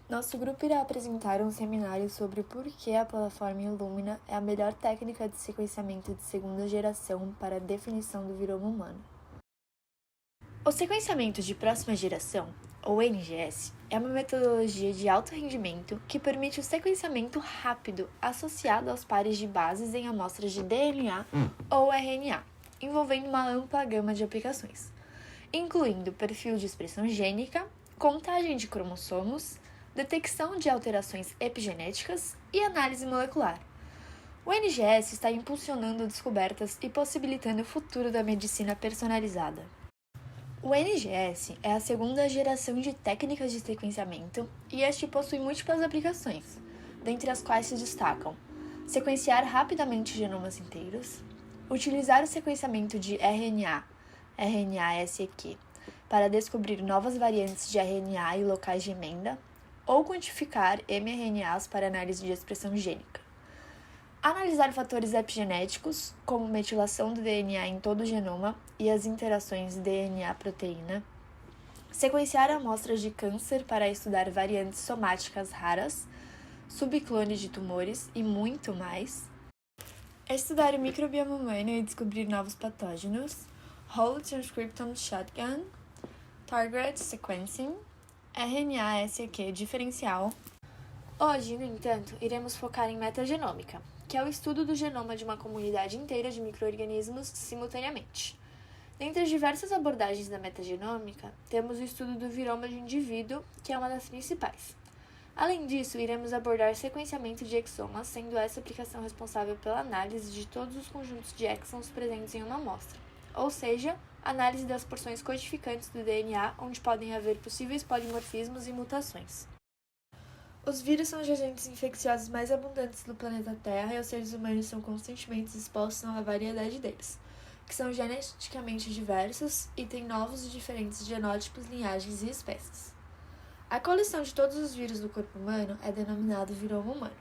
Nosso grupo irá apresentar um seminário sobre por que a plataforma Illumina é a melhor técnica de sequenciamento de segunda geração para a definição do virome humano. O sequenciamento de próxima geração, ou NGS, é uma metodologia de alto rendimento que permite o sequenciamento rápido associado aos pares de bases em amostras de DNA ou RNA, envolvendo uma ampla gama de aplicações, incluindo perfil de expressão gênica, contagem de cromossomos, detecção de alterações epigenéticas e análise molecular. O NGS está impulsionando descobertas e possibilitando o futuro da medicina personalizada. O NGS é a segunda geração de técnicas de sequenciamento e este possui múltiplas aplicações, dentre as quais se destacam sequenciar rapidamente genomas inteiros, utilizar o sequenciamento de RNA, RNA-seq, para descobrir novas variantes de RNA e locais de emenda, ou quantificar mRNAs para análise de expressão gênica. Analisar fatores epigenéticos, como metilação do DNA em todo o genoma e as interações DNA-proteína. Sequenciar amostras de câncer para estudar variantes somáticas raras, subclones de tumores e muito mais. Estudar o microbioma humano e descobrir novos patógenos. Whole Transcriptome Shotgun, Target Sequencing, RNA-seq diferencial. Hoje, no entanto, iremos focar em metagenômica, que é o estudo do genoma de uma comunidade inteira de micro-organismos simultaneamente. Dentre as diversas abordagens da metagenômica, temos o estudo do viroma de indivíduo, que é uma das principais. Além disso, iremos abordar sequenciamento de exomas, sendo essa aplicação responsável pela análise de todos os conjuntos de exons presentes em uma amostra, ou seja, análise das porções codificantes do DNA, onde podem haver possíveis polimorfismos e mutações. Os vírus são os agentes infecciosos mais abundantes do planeta Terra e os seres humanos são constantemente expostos a uma variedade deles, que são geneticamente diversos e têm novos e diferentes genótipos, linhagens e espécies. A coleção de todos os vírus do corpo humano é denominado virome humano,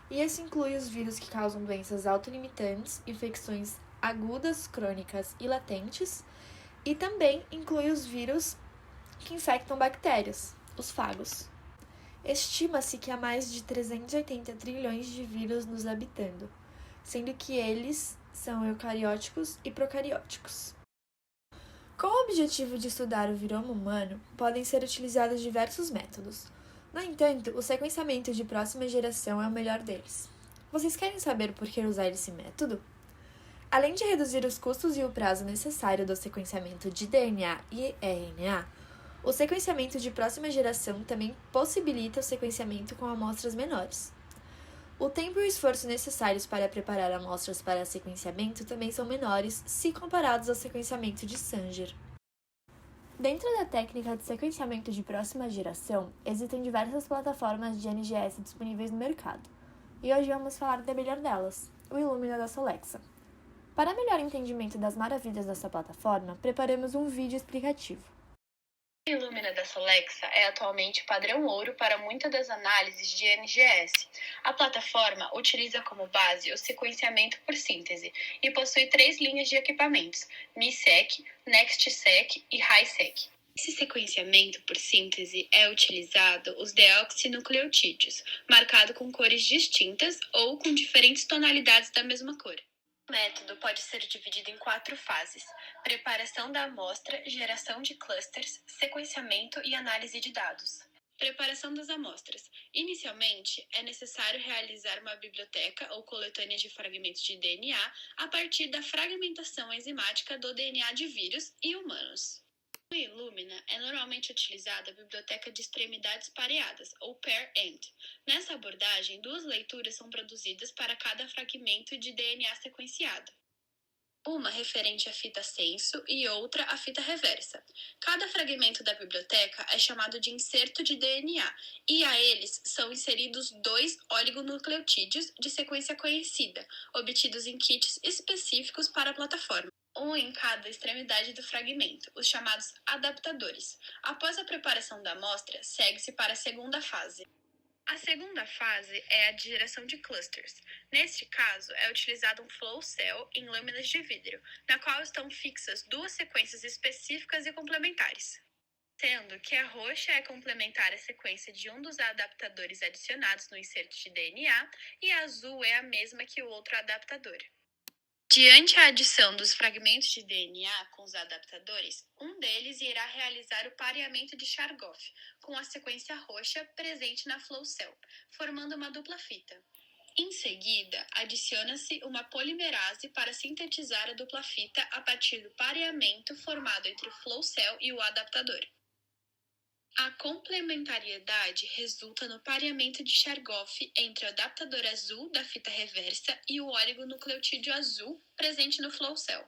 e esse inclui os vírus que causam doenças autolimitantes, infecções agudas, crônicas e latentes, e também inclui os vírus que infectam bactérias, os fagos. Estima-se que há mais de 380 trilhões de vírus nos habitando, sendo que eles são eucarióticos e procarióticos. Com o objetivo de estudar o virome humano, podem ser utilizados diversos métodos. No entanto, o sequenciamento de próxima geração é o melhor deles. Vocês querem saber por que usar esse método? Além de reduzir os custos e o prazo necessário do sequenciamento de DNA e RNA, o sequenciamento de próxima geração também possibilita o sequenciamento com amostras menores. O tempo e o esforço necessários para preparar amostras para sequenciamento também são menores se comparados ao sequenciamento de Sanger. Dentro da técnica de sequenciamento de próxima geração, existem diversas plataformas de NGS disponíveis no mercado, e hoje vamos falar da melhor delas, o Illumina da Solexa. Para melhor entendimento das maravilhas dessa plataforma, preparamos um vídeo explicativo. A Illumina da Solexa é atualmente padrão ouro para muitas das análises de NGS. A plataforma utiliza como base o sequenciamento por síntese e possui 3 linhas de equipamentos: MiSeq, NextSeq e HiSeq. Esse sequenciamento por síntese é utilizado os deoxinucleotídeos, marcado com cores distintas ou com diferentes tonalidades da mesma cor. O método pode ser dividido em 4 fases: preparação da amostra, geração de clusters, sequenciamento e análise de dados. Preparação das amostras. Inicialmente, é necessário realizar uma biblioteca ou coletânea de fragmentos de DNA a partir da fragmentação enzimática do DNA de vírus e humanos. No Illumina, é normalmente utilizada a biblioteca de extremidades pareadas, ou pair-end. Nessa abordagem, 2 leituras são produzidas para cada fragmento de DNA sequenciado. Uma referente à fita senso e outra à fita reversa. Cada fragmento da biblioteca é chamado de inserto de DNA, e a eles são inseridos 2 oligonucleotídeos de sequência conhecida, obtidos em kits específicos para a plataforma. Um em cada extremidade do fragmento, os chamados adaptadores. Após a preparação da amostra, segue-se para a segunda fase. A segunda fase é a de geração de clusters. Neste caso, é utilizado um flow cell em lâminas de vidro, na qual estão fixas 2 sequências específicas e complementares. sendo que a roxa é complementar à sequência de um dos adaptadores adicionados no inserto de DNA e a azul é a mesma que o outro adaptador. Diante a adição dos fragmentos de DNA com os adaptadores, um deles irá realizar o pareamento de Chargaff com a sequência roxa presente na flow cell, formando uma dupla fita. Em seguida, adiciona-se uma polimerase para sintetizar a dupla fita a partir do pareamento formado entre o flow cell e o adaptador. A complementariedade resulta no pareamento de Chargaff entre o adaptador azul da fita reversa e o oligonucleotídeo azul presente no flow cell,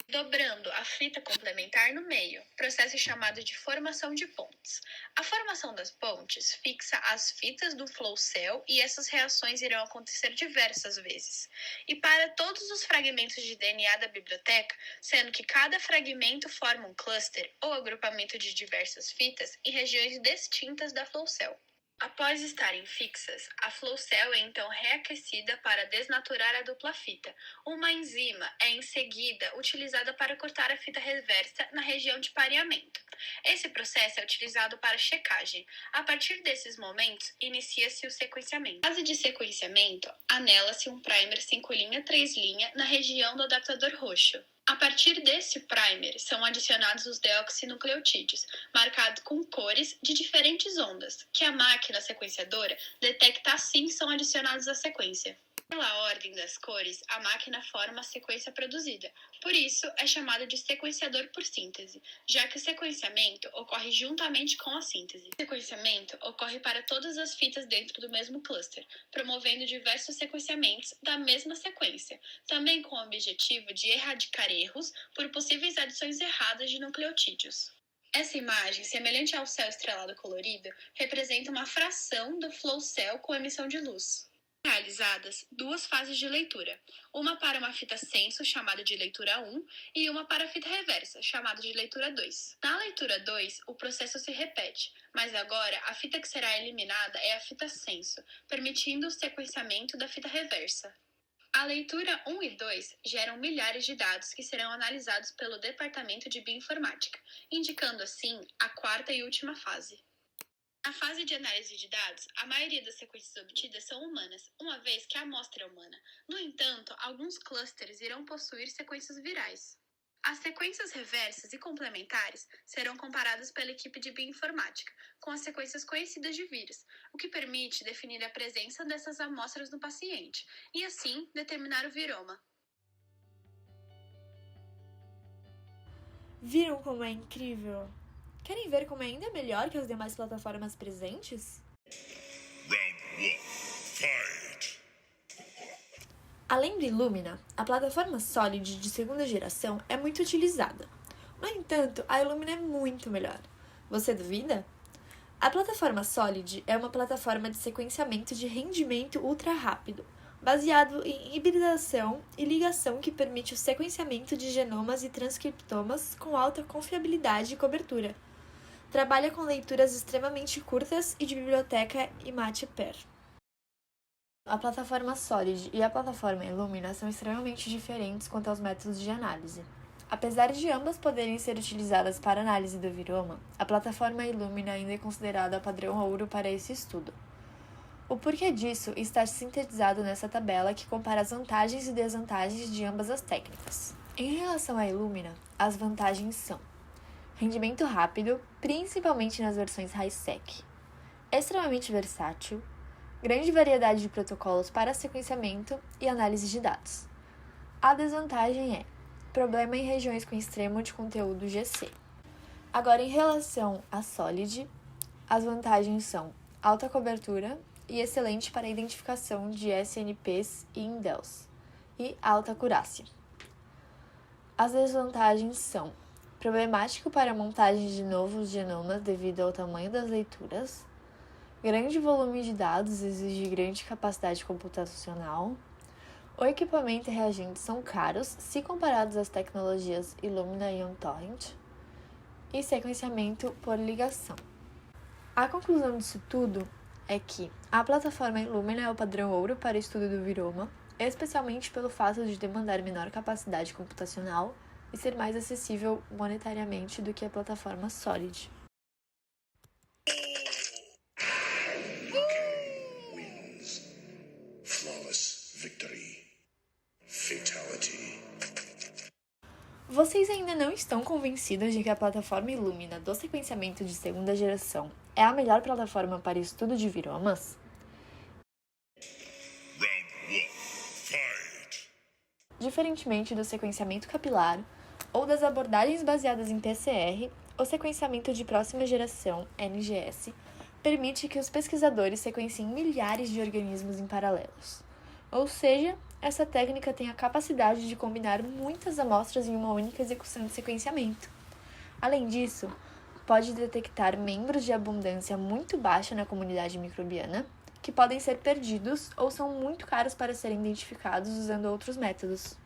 dobrando a fita complementar no meio, processo chamado de formação de pontes. A formação das pontes fixa as fitas do flow cell e essas reações irão acontecer diversas vezes. E para todos os fragmentos de DNA da biblioteca, sendo que cada fragmento forma um cluster ou agrupamento de diversas fitas em regiões distintas da flow cell. Após estarem fixas, a flow cell é então reaquecida para desnaturar a dupla fita. Uma enzima é em seguida utilizada para cortar a fita reversa na região de pareamento. Esse processo é utilizado para checagem. A partir desses momentos, inicia-se o sequenciamento. Na fase de sequenciamento, anela-se um primer 5' 3' na região do adaptador roxo. A partir desse primer, são adicionados os deoxinucleotídeos, marcados com cores de diferentes ondas, que a máquina sequenciadora detecta assim que são adicionados à sequência. Pela ordem das cores, a máquina forma a sequência produzida. Por isso, é chamado de sequenciador por síntese, já que o sequenciamento ocorre juntamente com a síntese. O sequenciamento ocorre para todas as fitas dentro do mesmo cluster, promovendo diversos sequenciamentos da mesma sequência, também com o objetivo de erradicar erros por possíveis adições erradas de nucleotídeos. Essa imagem, semelhante ao céu estrelado colorido, representa uma fração do flow cell com emissão de luz. Realizadas duas fases de leitura, uma para uma fita senso, chamada de leitura 1, e uma para a fita reversa, chamada de leitura 2. Na leitura 2, o processo se repete, mas agora a fita que será eliminada é a fita senso, permitindo o sequenciamento da fita reversa. A leitura 1 e 2 geram milhares de dados que serão analisados pelo Departamento de Bioinformática, indicando assim a quarta e última fase. Na fase de análise de dados, a maioria das sequências obtidas são humanas, uma vez que a amostra é humana. No entanto, alguns clusters irão possuir sequências virais. As sequências reversas e complementares serão comparadas pela equipe de bioinformática com as sequências conhecidas de vírus, o que permite definir a presença dessas amostras no paciente e, assim, determinar o viroma. Viram como é incrível? Querem ver como é ainda melhor que as demais plataformas presentes? Round 1, fight! Além do Illumina, a plataforma Solid de segunda geração é muito utilizada. No entanto, a Illumina é muito melhor. Você duvida? A plataforma Solid é uma plataforma de sequenciamento de rendimento ultra rápido, baseado em hibridação e ligação que permite o sequenciamento de genomas e transcriptomas com alta confiabilidade e cobertura. Trabalha com leituras extremamente curtas e de biblioteca IMATE-PER. A plataforma Solid e a plataforma Illumina são extremamente diferentes quanto aos métodos de análise. Apesar de ambas poderem ser utilizadas para análise do viroma, a plataforma Illumina ainda é considerada padrão ouro para esse estudo. O porquê disso está sintetizado nessa tabela que compara as vantagens e desvantagens de ambas as técnicas. Em relação à Illumina, as vantagens são rendimento rápido, principalmente nas versões high-sec, extremamente versátil, grande variedade de protocolos para sequenciamento e análise de dados. A desvantagem é problema em regiões com extremo de conteúdo GC. Agora, em relação à Solid, as vantagens são alta cobertura e excelente para a identificação de SNPs e indels, e alta acurácia. As desvantagens são problemático para a montagem de novos genomas devido ao tamanho das leituras, grande volume de dados exige grande capacidade computacional, o equipamento e reagentes são caros se comparados às tecnologias Illumina e OnTorrent, e sequenciamento por ligação. A conclusão disso tudo é que a plataforma Illumina é o padrão ouro para o estudo do viroma, especialmente pelo fato de demandar menor capacidade computacional e ser mais acessível monetariamente do que a plataforma Solid. Vocês ainda não estão convencidos de que a plataforma Illumina do sequenciamento de segunda geração é a melhor plataforma para estudo de viromas? Round 1. Fight! Diferentemente do sequenciamento capilar ou das abordagens baseadas em PCR, o sequenciamento de próxima geração, NGS, permite que os pesquisadores sequenciem milhares de organismos em paralelos. Ou seja, essa técnica tem a capacidade de combinar muitas amostras em uma única execução de sequenciamento. Além disso, pode detectar membros de abundância muito baixa na comunidade microbiana, que podem ser perdidos ou são muito caros para serem identificados usando outros métodos.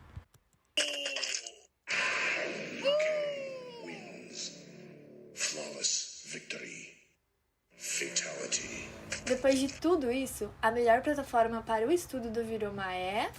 Flawless victory. Fatality. Depois de tudo isso, a melhor plataforma para o estudo do viroma é